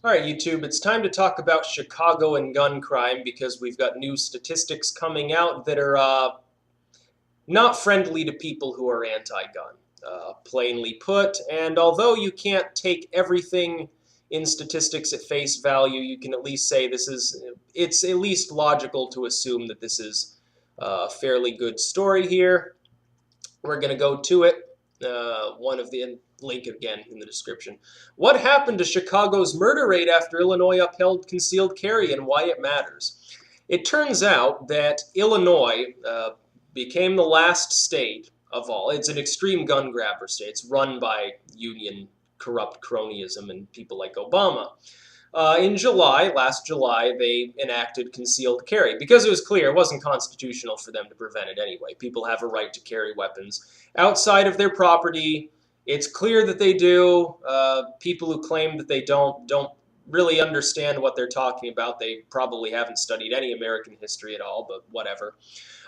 All right, YouTube, it's time to talk about Chicago and gun crime because we've got new statistics coming out that are not friendly to people who are anti-gun, plainly put. And although you can't take everything in statistics at face value, you can at least say it's at least logical to assume that this is a fairly good story here. We're going to go to it. Link again in the description. What happened to Chicago's murder rate after Illinois upheld concealed carry and why it matters? It turns out that Illinois became the last state of all. It's an extreme gun grabber state. It's run by union corrupt cronyism and people like Obama. Last July, they enacted concealed carry because it was clear it wasn't constitutional for them to prevent it anyway. People have a right to carry weapons outside of their property. It's clear that they do. People who claim that they don't really understand what they're talking about. They probably haven't studied any American history at all, but whatever.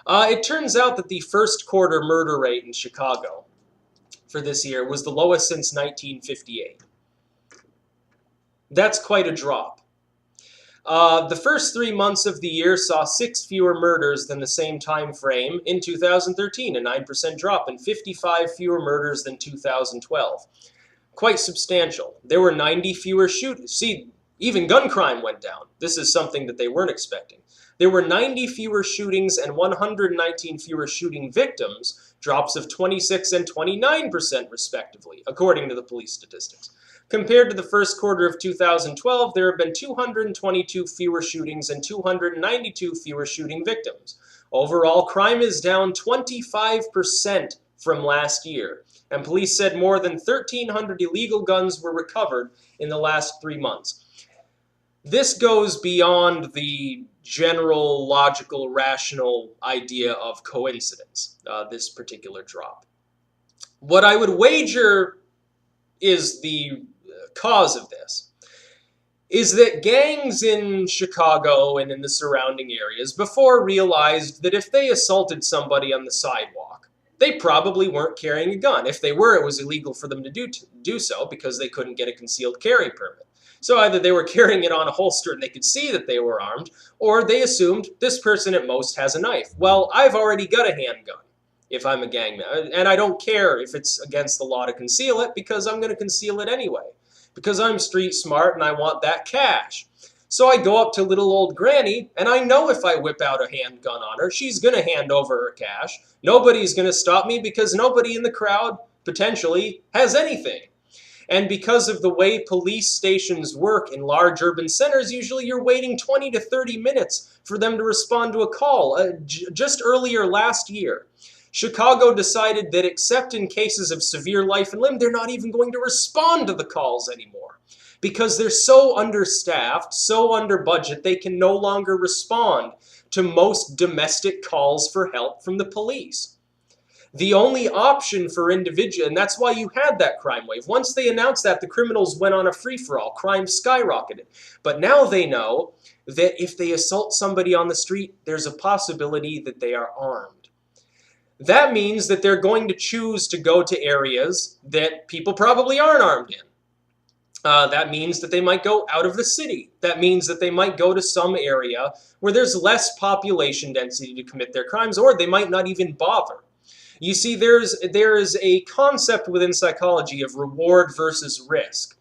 It turns out that the first quarter murder rate in Chicago for this year was the lowest since 1958. That's quite a drop. The first 3 months of the year saw 6 fewer murders than the same time frame in 2013, a 9% drop, and 55 fewer murders than 2012. Quite substantial. There were 90 fewer shootings. See, even gun crime went down. This is something that they weren't expecting. There were 90 fewer shootings and 119 fewer shooting victims, drops of 26 and 29% respectively, according to the police statistics. Compared to the first quarter of 2012, there have been 222 fewer shootings and 292 fewer shooting victims. Overall, crime is down 25% from last year, and police said more than 1,300 illegal guns were recovered in the last 3 months. This goes beyond the general, logical, rational idea of coincidence, this particular drop. What I would wager is the cause of this is that gangs in Chicago and in the surrounding areas before realized that if they assaulted somebody on the sidewalk, they probably weren't carrying a gun. If they were, it was illegal for them to do so because they couldn't get a concealed carry permit. So either they were carrying it on a holster and they could see that they were armed, or they assumed this person at most has a knife. Well, I've already got a handgun if I'm a gangman, and I don't care if it's against the law to conceal it because I'm going to conceal it anyway. Because I'm street smart and I want that cash. So I go up to little old granny, and I know if I whip out a handgun on her, she's going to hand over her cash. Nobody's going to stop me because nobody in the crowd, potentially, has anything. And because of the way police stations work in large urban centers, usually you're waiting 20 to 30 minutes for them to respond to a call. Just earlier last year, Chicago decided that except in cases of severe life and limb, they're not even going to respond to the calls anymore because they're so understaffed, so under budget, they can no longer respond to most domestic calls for help from the police. The only option for individuals, and that's why you had that crime wave. Once they announced that, the criminals went on a free-for-all. Crime skyrocketed. But now they know that if they assault somebody on the street, there's a possibility that they are armed. That means that they're going to choose to go to areas that people probably aren't armed in. That means that they might go out of the city. That means that they might go to some area where there's less population density to commit their crimes, or they might not even bother. You see, there is a concept within psychology of reward versus risk.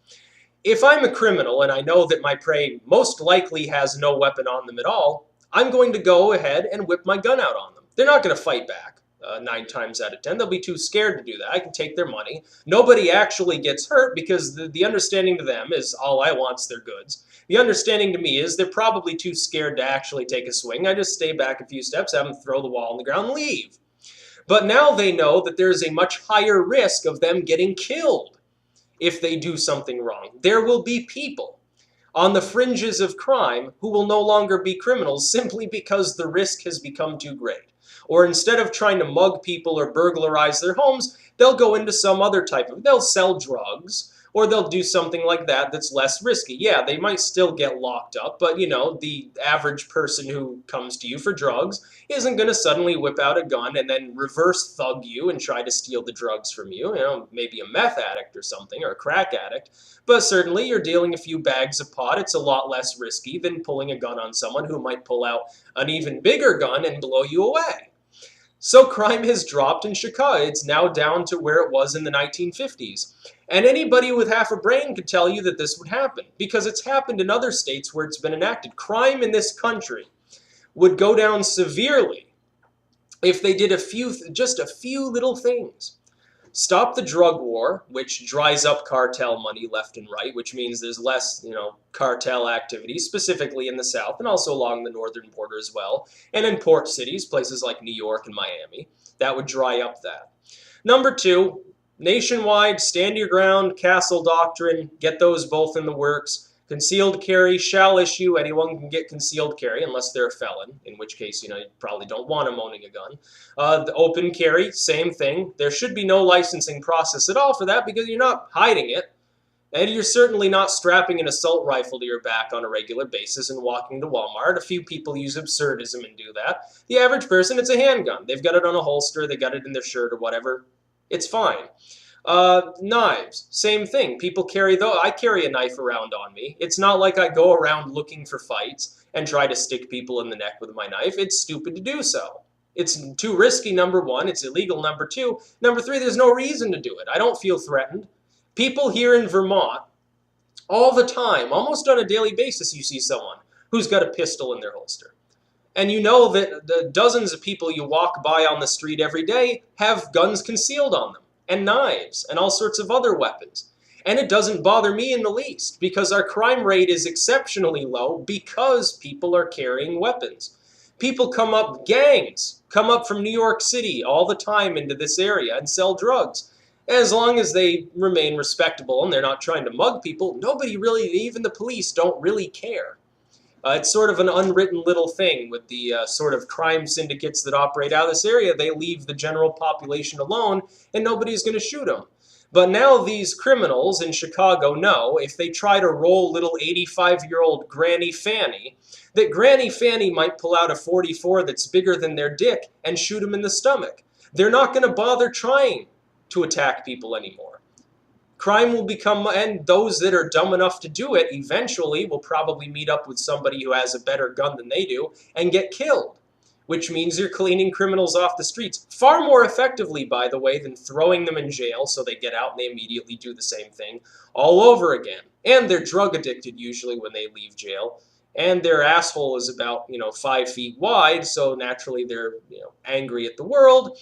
If I'm a criminal and I know that my prey most likely has no weapon on them at all, I'm going to go ahead and whip my gun out on them. They're not going to fight back. 9 times out of 10. They'll be too scared to do that. I can take their money. Nobody actually gets hurt because the understanding to them is all I want's their goods. The understanding to me is they're probably too scared to actually take a swing. I just stay back a few steps, have them throw the wall on the ground, and leave. But now they know that there's a much higher risk of them getting killed if they do something wrong. There will be people on the fringes of crime who will no longer be criminals simply because the risk has become too great. Or instead of trying to mug people or burglarize their homes, they'll go into some other type of, they'll sell drugs, Or they'll do something like that that's less risky. Yeah, they might still get locked up, but the average person who comes to you for drugs isn't going to suddenly whip out a gun and then reverse thug you and try to steal the drugs from you. Maybe a meth addict or something, or a crack addict. But certainly you're dealing a few bags of pot. It's a lot less risky than pulling a gun on someone who might pull out an even bigger gun and blow you away. So crime has dropped in Chicago. It's now down to where it was in the 1950s. And anybody with half a brain could tell you that this would happen, because it's happened in other states where it's been enacted. Crime in this country would go down severely if they did just a few little things. Stop the drug war, which dries up cartel money left and right, which means there's less, cartel activity, specifically in the South and also along the northern border as well, and in port cities, places like New York and Miami. That would dry up that. Number two, nationwide, stand your ground, castle doctrine, get those both in the works. Concealed carry shall issue. Anyone can get concealed carry unless they're a felon, in which case, you probably don't want them owning a gun. The open carry, same thing. There should be no licensing process at all for that, because you're not hiding it. And you're certainly not strapping an assault rifle to your back on a regular basis and walking to Walmart. A few people use absurdism and do that. The average person, it's a handgun. They've got it on a holster, they got it in their shirt or whatever. It's fine. Knives, same thing. People carry I carry a knife around on me. It's not like I go around looking for fights and try to stick people in the neck with my knife. It's stupid to do so. It's too risky, number one. It's illegal, number two. Number three, there's no reason to do it. I don't feel threatened. People here in Vermont, all the time, almost on a daily basis, you see someone who's got a pistol in their holster. And you know that the dozens of people you walk by on the street every day have guns concealed on them, and knives, and all sorts of other weapons. And it doesn't bother me in the least, because our crime rate is exceptionally low because people are carrying weapons. Gangs come up from New York City all the time into this area and sell drugs. As long as they remain respectable and they're not trying to mug people, nobody really, even the police, don't really care. It's sort of an unwritten little thing with the sort of crime syndicates that operate out of this area. They leave the general population alone, and nobody's going to shoot them. But now these criminals in Chicago know if they try to roll little 85-year-old Granny Fanny, that Granny Fanny might pull out a .44 that's bigger than their dick and shoot them in the stomach. They're not going to bother trying to attack people anymore. Crime will become, and those that are dumb enough to do it eventually will probably meet up with somebody who has a better gun than they do and get killed, which means you're cleaning criminals off the streets far more effectively, by the way, than throwing them in jail so they get out and they immediately do the same thing all over again. And they're drug addicted usually when they leave jail, and their asshole is about 5 feet wide, so naturally they're angry at the world.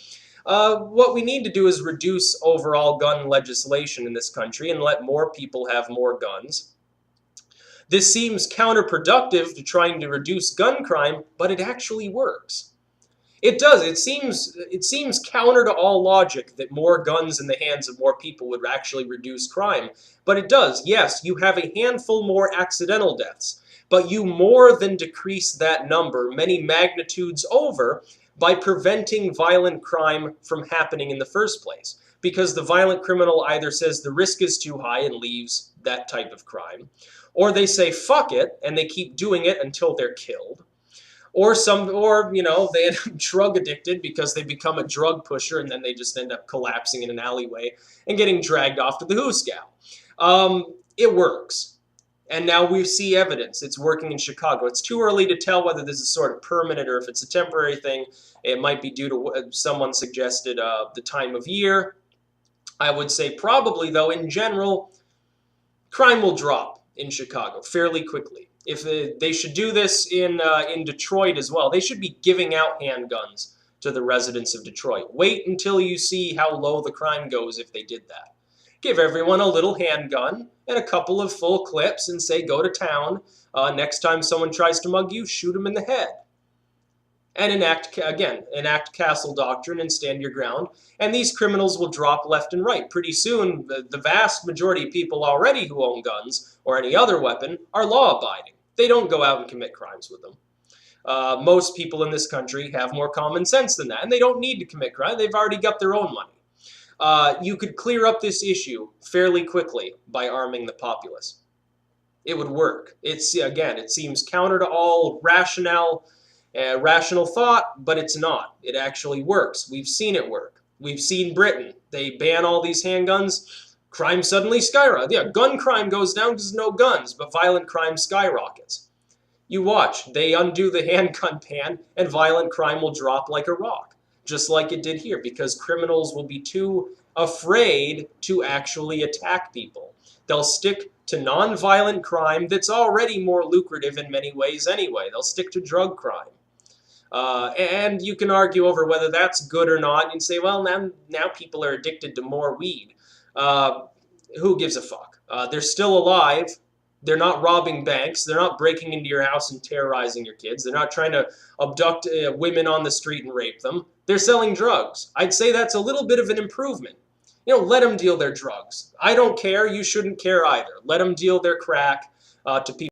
What we need to do is reduce overall gun legislation in this country and let more people have more guns. This seems counterproductive to trying to reduce gun crime, but it actually works. It does. It seems counter to all logic that more guns in the hands of more people would actually reduce crime, but it does. Yes, you have a handful more accidental deaths, but you more than decrease that number many magnitudes over by preventing violent crime from happening in the first place. Because the violent criminal either says the risk is too high and leaves that type of crime, or they say fuck it and they keep doing it until they're killed, or they end up drug addicted because they become a drug pusher and then they just end up collapsing in an alleyway and getting dragged off to the hoosegow. It works. And now we see evidence. It's working in Chicago. It's too early to tell whether this is sort of permanent or if it's a temporary thing. It might be due to someone suggested the time of year. I would say probably, though, in general, crime will drop in Chicago fairly quickly. If they should do this in Detroit as well. They should be giving out handguns to the residents of Detroit. Wait until you see how low the crime goes if they did that. Give everyone a little handgun and a couple of full clips and say, go to town. Next time someone tries to mug you, shoot them in the head. And enact castle doctrine and stand your ground. And these criminals will drop left and right. Pretty soon, the vast majority of people already who own guns or any other weapon are law-abiding. They don't go out and commit crimes with them. Most people in this country have more common sense than that, and they don't need to commit crime. They've already got their own money. You could clear up this issue fairly quickly by arming the populace. It would work. Again, it seems counter to all rational thought, but it's not. It actually works. We've seen it work. We've seen Britain. They ban all these handguns. Crime suddenly skyrockets. Yeah, gun crime goes down because there's no guns, but violent crime skyrockets. You watch. They undo the handgun ban, and violent crime will drop like a rock, just like it did here, because criminals will be too afraid to actually attack people. They'll stick to non-violent crime that's already more lucrative in many ways anyway. They'll stick to drug crime. And you can argue over whether that's good or not. You can say, well, now people are addicted to more weed. Who gives a fuck? They're still alive. They're not robbing banks. They're not breaking into your house and terrorizing your kids. They're not trying to abduct women on the street and rape them. They're selling drugs. I'd say that's a little bit of an improvement. Let them deal their drugs. I don't care. You shouldn't care either. Let them deal their crack to people.